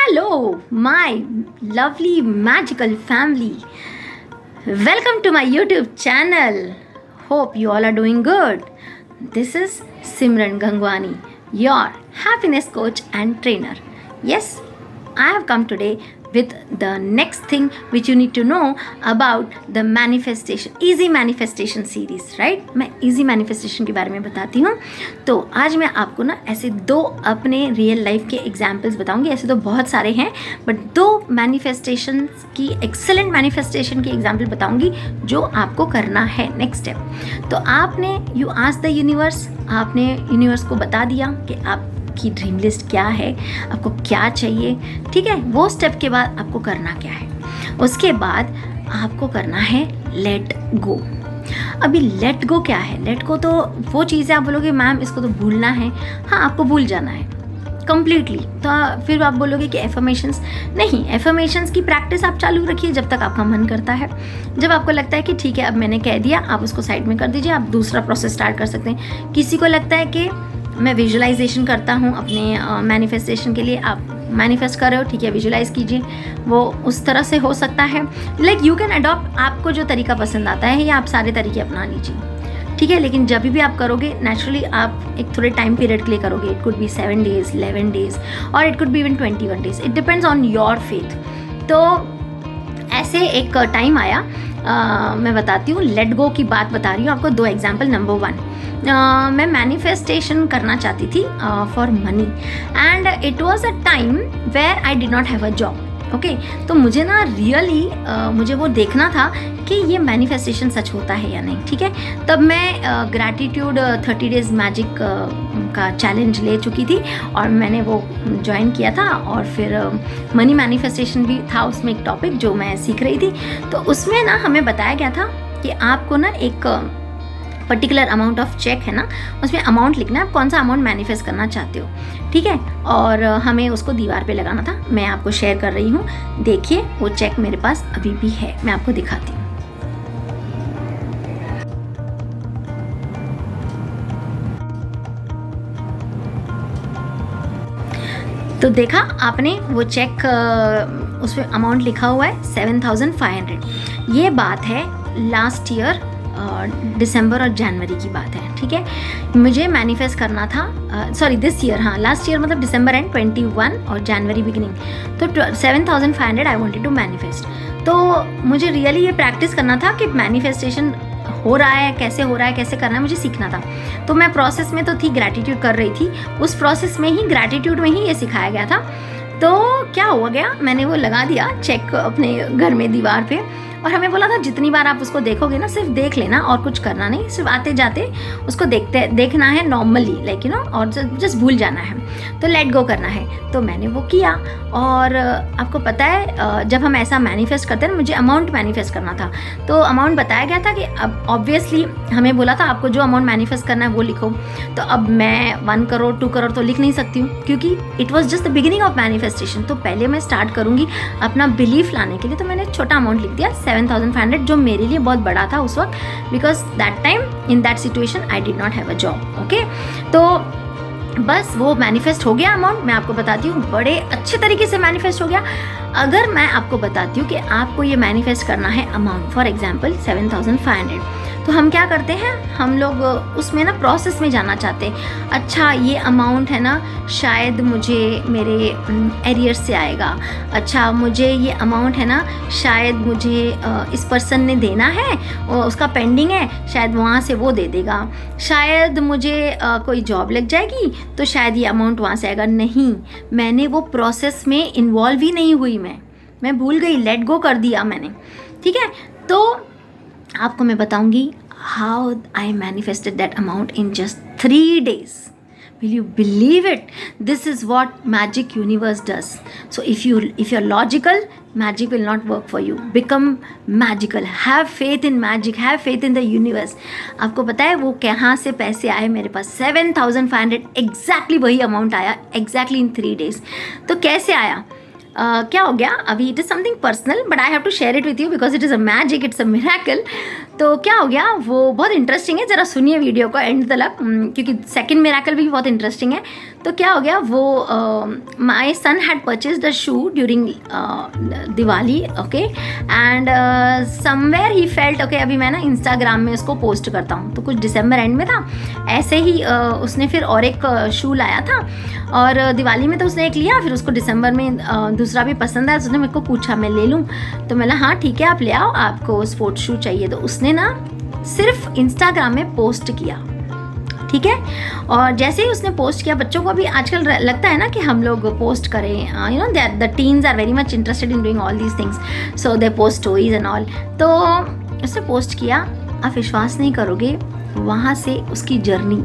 Hello, my lovely magical family. Welcome to my YouTube channel. Hope you all are doing good. This is Simran Gangwani, your happiness coach and trainer. Yes, I have come today with the next thing which you need to know about the manifestation, easy manifestation series, right? मैं easy manifestation के बारे में बताती हूँ. तो आज मैं आपको ना ऐसे दो अपने रियल लाइफ के एग्जाम्पल्स बताऊंगी. ऐसे तो बहुत सारे हैं बट दो मैनिफेस्टेशन की एक्सेलेंट मैनिफेस्टेशन की एग्जाम्पल बताऊंगी जो आपको करना है नेक्स्ट स्टेप. तो आपने यू आस्क द यूनिवर्स, आपने यूनिवर्स को बता दिया कि आप की ड्रीम लिस्ट क्या है, आपको क्या चाहिए. ठीक है, वो स्टेप के बाद आपको करना क्या है. उसके बाद आपको करना है लेट गो. अभी लेट गो क्या है? लेट गो तो वो चीज़ है, आप बोलोगे मैम इसको तो भूलना है. हाँ, आपको भूल जाना है कम्प्लीटली. तो फिर आप बोलोगे कि एफर्मेशंस नहीं, एफर्मेशंस की प्रैक्टिस आप चालू रखिए जब तक आपका मन करता है. जब आपको लगता है कि ठीक है अब मैंने कह दिया, आप उसको साइड में कर दीजिए, आप दूसरा प्रोसेस स्टार्ट कर सकते हैं. किसी को लगता है कि मैं विजुअलाइजेशन करता हूँ अपने मैनिफेस्टेशन के लिए, आप मैनिफेस्ट कर रहे हो, ठीक है विजुअलाइज कीजिए, वो उस तरह से हो सकता है. लाइक यू कैन अडॉप्ट, आपको जो तरीका पसंद आता है या आप सारे तरीके अपना लीजिए. ठीक है, लेकिन जब भी आप करोगे नेचुरली आप एक थोड़े टाइम पीरियड के लिए करोगे. It could be 7 days, 11 days और it could be even 21 days. It depends on your faith. तो ऐसे एक टाइम आया, मैं बताती हूँ, लेट गो की बात बता रही हूँ आपको. दो एग्जाम्पल. नंबर 1, मैं मैनिफेस्टेशन करना चाहती थी for money and it was a time where I did not have a job. Okay, तो मुझे ना रियली मुझे वो देखना था कि ये मैनिफेस्टेशन सच होता है या नहीं. ठीक है, तब मैं ग्रैटिट्यूड 30 days मैजिक का चैलेंज ले चुकी थी और मैंने वो ज्वाइन किया था. और फिर मनी मैनिफेस्टेशन भी था उसमें एक टॉपिक जो मैं सीख रही थी. तो उसमें ना हमें बताया गया था कि आपको ना एक पर्टिकुलर अमाउंट ऑफ चेक है ना, उसमें अमाउंट लिखना है, आप कौन सा अमाउंट मैनिफेस्ट करना चाहते हो. ठीक है, और हमें उसको दीवार पे लगाना था. मैं आपको शेयर कर रही हूँ, देखिए वो चेक मेरे पास अभी भी है, मैं आपको दिखाती हूँ. तो देखा आपने वो चेक, उसमें अमाउंट लिखा हुआ है 7,500. ये बात है लास्ट ईयर दिसंबर और जनवरी की बात है. ठीक है, मुझे मैनिफेस्ट करना था, सॉरी दिस ईयर, हाँ लास्ट ईयर मतलब दिसंबर एंड 21 और जनवरी बिगिनिंग. तो 7,500 आई वांटेड टू मैनिफेस्ट. तो मुझे रियली ये प्रैक्टिस करना था कि मैनिफेस्टेशन हो रहा है, कैसे हो रहा है, कैसे करना है, मुझे सीखना था. तो मैं प्रोसेस में तो थी, ग्रैटिट्यूड कर रही थी. उस प्रोसेस में ही, ग्रैटिट्यूड में ही ये सिखाया गया था. तो क्या हुआ गया, मैंने वो लगा दिया चेक अपने घर में दीवार पे और हमें बोला था जितनी बार आप उसको देखोगे ना सिर्फ देख लेना और कुछ करना नहीं, सिर्फ आते जाते उसको देखना है नॉर्मली, लाइक यू नो, और जस्ट भूल जाना है. तो लेट गो करना है. तो मैंने वो किया और आपको पता है जब हम ऐसा मैनिफेस्ट करते हैं ना, मुझे अमाउंट मैनिफेस्ट करना था. तो अमाउंट बताया गया था कि अब ऑब्वियसली हमें बोला था आपको जो अमाउंट मैनिफेस्ट करना है वो लिखो. तो अब मैं 1 करोड़ 2 करोड़ तो लिख नहीं सकती हूँ क्योंकि it was just the beginning of manifestation. तो पहले मैं स्टार्ट करूँगी अपना बिलीफ लाने के लिए. तो मैंने छोटा अमाउंट लिख दिया 7,500, जो मेरे लिए बहुत बड़ा था उस वक्त, because that time in that situation I did not have a job. Okay, तो बस वो मैनिफेस्ट हो गया अमाउंट. मैं आपको बताती हूँ बड़े अच्छे तरीके से मैनिफेस्ट हो गया. अगर मैं आपको बताती हूँ कि आपको ये मैनिफेस्ट करना है अमाउंट, फॉर एग्जांपल 7,500, तो हम क्या करते हैं, हम लोग उसमें ना प्रोसेस में जाना चाहते हैं. अच्छा ये अमाउंट है ना, शायद मुझे मेरे एरियर से आएगा. अच्छा मुझे ये अमाउंट है ना, शायद मुझे इस पर्सन ने देना है, उसका पेंडिंग है, शायद वहाँ से वो दे देगा. शायद मुझे कोई जॉब लग जाएगी तो शायद ये अमाउंट वहाँ से आएगा. नहीं, मैंने वो प्रोसेस में इन्वॉल्व ही नहीं हुई. मैं भूल गई, लेट गो कर दिया मैंने. ठीक है, तो आपको मैं बताऊंगी how I manifested that amount in just 3 days. Will you believe it? This is what magic universe does. So if you're logical, magic will not work for you. Become magical. Have faith in magic. Have faith in the universe. आपको पता है वो कहाँ से पैसे आए मेरे पास? 7,500 एग्जैक्टली वही अमाउंट आया एग्जैक्टली इन 3 days. तो कैसे आया? क्या हो गया, अभी it is something personal but I have to share it with you because it is a magic, it's a miracle. तो क्या हो गया, वो बहुत इंटरेस्टिंग है, ज़रा सुनिए वीडियो को एंड तक क्योंकि सेकंड मिरेकल भी बहुत इंटरेस्टिंग है. तो क्या हो गया, वो my son had purchased a shoe during Diwali, okay, and somewhere he felt okay अभी मैं ना इंस्टाग्राम में उसको पोस्ट करता हूँ, तो कुछ दिसंबर एंड में था, ऐसे ही उसने फिर और एक शू लाया था, और दिवाली में तो उसने एक लिया, फिर उसको दिसंबर में दूसरा भी पसंद आया, तो उसने मेरे को पूछा मैं ले लूँ, तो मैं हाँ ठीक है आप ले आओ, आपको स्पोर्ट्स शू चाहिए, तो उसने ना सिर्फ इंस्टाग्राम में पोस्ट किया, ठीक है। और जैसे ही उसने पोस्ट किया, बच्चों को भी आजकल लगता है ना कि हम लोग पोस्ट करें, you know the teens are very much interested in doing all these things, so they post stories and all. तो उसने पोस्ट किया, आप विश्वास नहीं करोगे, वहाँ से उसकी journey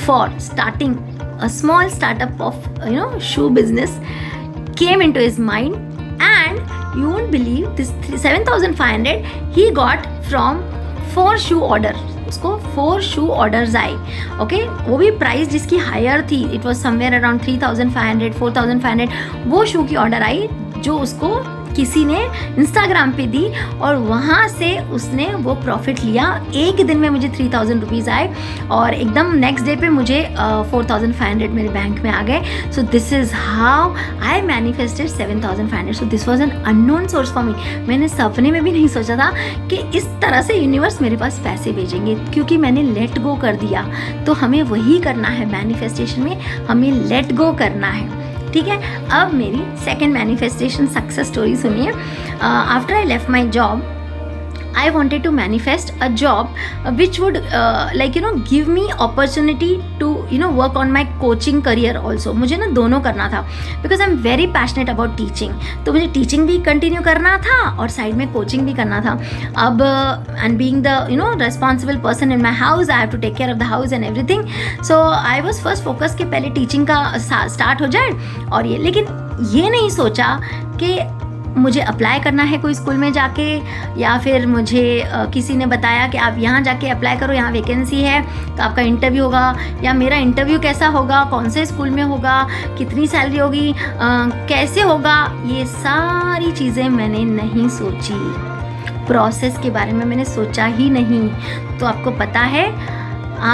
for starting a small startup of you know shoe business came into his mind, and you won't believe this 7,500 he got from 4 shoe order, उसको 4 शू ऑर्डर्स आए, ओके, वो भी प्राइस जिसकी हायर थी, इट वॉज समवेयर अराउंड 3,500 4,500, वो शू की order आई जो उसको किसी ने इंस्टाग्राम पे दी, और वहाँ से उसने वो प्रॉफिट लिया। एक दिन में मुझे 3,000 रुपीज़ आए, और एकदम नेक्स्ट डे पे मुझे 4,500 मेरे बैंक में आ गए। So this is how I manifested 7,500। So this was an unknown source for me. मैंने सपने में भी नहीं सोचा था कि इस तरह से यूनिवर्स मेरे पास पैसे भेजेंगे, क्योंकि मैंने लेट गो कर दिया। तो हमें वही करना है मैनिफेस्टेशन में, हमें लेट गो करना है, ठीक है। अब मेरी सेकेंड मैनिफेस्टेशन सक्सेस स्टोरी सुनिए। After I left my job, I wanted to manifest a job which would like you know give me opportunity to you know work on my coaching career also। मुझे ना दोनों करना था, because I'm very passionate about teaching। तो मुझे teaching भी continue करना था और साइड में coaching भी करना था। अब and being the you know responsible person in my house, I have to take care of the house and everything। So I was first focused कि पहले teaching का start हो जाए, और ये, लेकिन ये नहीं सोचा कि मुझे अप्लाई करना है कोई स्कूल में जाके, या फिर मुझे किसी ने बताया कि आप यहाँ जाके अप्लाई करो, यहाँ वैकेंसी है, तो आपका इंटरव्यू होगा, या मेरा इंटरव्यू कैसा होगा, कौन से स्कूल में होगा, कितनी सैलरी होगी, कैसे होगा, ये सारी चीज़ें मैंने नहीं सोची। प्रोसेस के बारे में मैंने सोचा ही नहीं। तो आपको पता है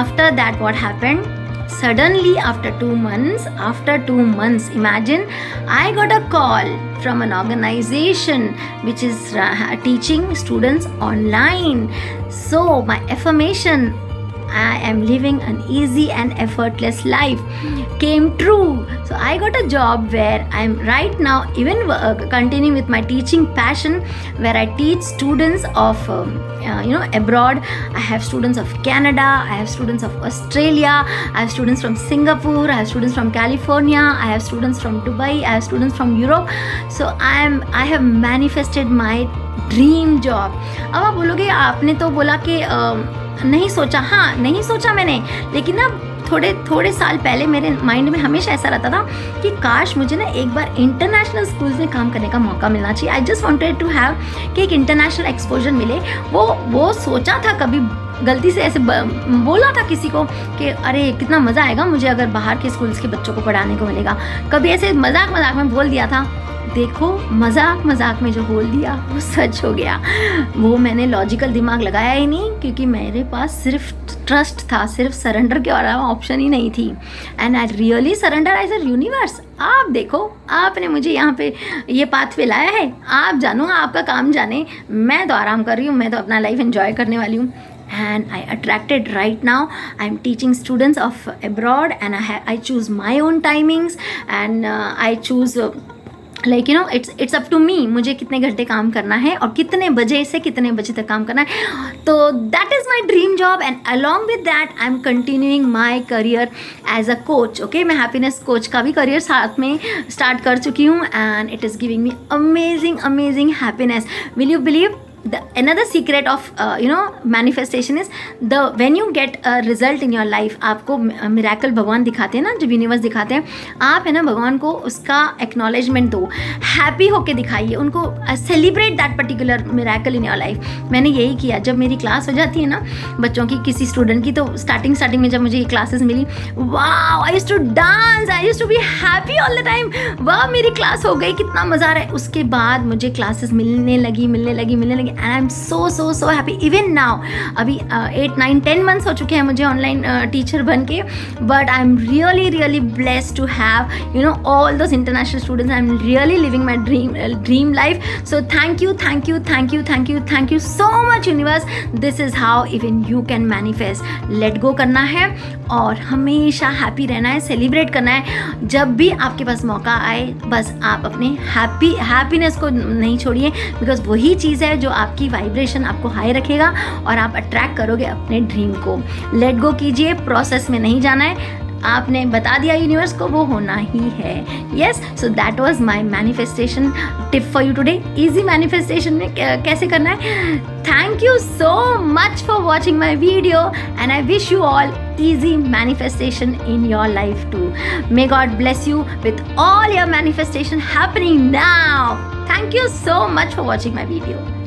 after that what happened, suddenly after 2 months, imagine, I got a call from an organization which is teaching students online. So my affirmation, I am living an easy and effortless life, came true. So I got a job where I'm right now even continuing with my teaching passion, where I teach students of abroad. I have students of Canada, I have students of Australia, I have students from Singapore, I have students from California, I have students from Dubai, I have students from Europe. So I have manifested my dream job. अब आप बोलोगे आपने तो बोला कि नहीं सोचा। हाँ, नहीं सोचा मैंने, लेकिन ना थोड़े साल पहले मेरे माइंड में हमेशा ऐसा रहता था कि काश मुझे ना एक बार इंटरनेशनल स्कूल्स में काम करने का मौका मिलना चाहिए। I just wanted to have कि एक इंटरनेशनल एक्सपोजर मिले। वो सोचा था, कभी गलती से ऐसे बोला था किसी को कि अरे कितना मज़ा आएगा मुझे अगर बाहर के स्कूल्स के बच्चों को पढ़ाने को मिलेगा। कभी ऐसे मजाक में बोल दिया था। देखो, मजाक में जो बोल दिया वो सच हो गया। वो मैंने लॉजिकल दिमाग लगाया ही नहीं, क्योंकि मेरे पास सिर्फ ट्रस्ट था, सिर्फ सरेंडर के अलावा ऑप्शन ही नहीं थी। And I really surrender. I said universe, आप देखो, आपने मुझे यहाँ पे ये पाथ पे लाया है, आप जानो, आपका काम जाने, मैं तो आराम कर रही हूँ, मैं तो अपना लाइफ एंजॉय करने वाली हूँ। And I attracted right now. I'm teaching students of abroad, and I choose my own timings, and I choose like you know it's up to me, मुझे कितने घंटे काम करना है और कितने बजे से कितने बजे तक काम करना है। तो that is my dream job, and along with that I'm continuing my career as a coach। okay, मैं happiness coach का भी करियर साथ में स्टार्ट कर चुकी हूँ, and it is giving me amazing happiness। Will you believe another secret of manifestation is when you get a result in your life। आपको miracle भगवान दिखाते हैं ना, जब यूनिवर्स दिखाते हैं, आप है ना भगवान को उसका एक्नॉलेजमेंट दो, हैप्पी होके दिखाइए उनको, celebrate that particular miracle in your life. मैंने यही किया। जब मेरी क्लास हो जाती है ना बच्चों की, किसी स्टूडेंट की, तो स्टार्टिंग में जब मुझे ये क्लासेस मिली, wow, I used to dance, I used to be happy all the time. वाह, मेरी क्लास हो गई, कितना मज़ा आ रहा है। उसके बाद मुझे क्लासेस मिलने लगी, and I am so so so happy even now. अभी 8 9 10 मंथ्स हो चुके हैं मुझे ऑनलाइन टीचर बन के, but I am really blessed to have you know all those international students. I am really living my dream life. So thank you so much universe. This is how even you can manifest. Let go करना है और हमेशा happy रहना है, celebrate करना है. जब भी आपके पास मौका आए बस आप अपने हैप्पीनेस को नहीं छोड़िए, बिकॉज वही चीज़ है जो आपकी वाइब्रेशन आपको हाई रखेगा और आप अट्रैक्ट करोगे अपने ड्रीम को. लेट गो कीजिए, प्रोसेस में नहीं जाना है. आपने बता दिया यूनिवर्स को, वो होना ही है. Yes, so that was my manifestation tip for you today. Easy manifestation में कैसे करना है. Thank you so much for watching my video and I wish you all easy manifestation in your life too. May God bless you with all your manifestation happening now. Thank you so much for watching my video.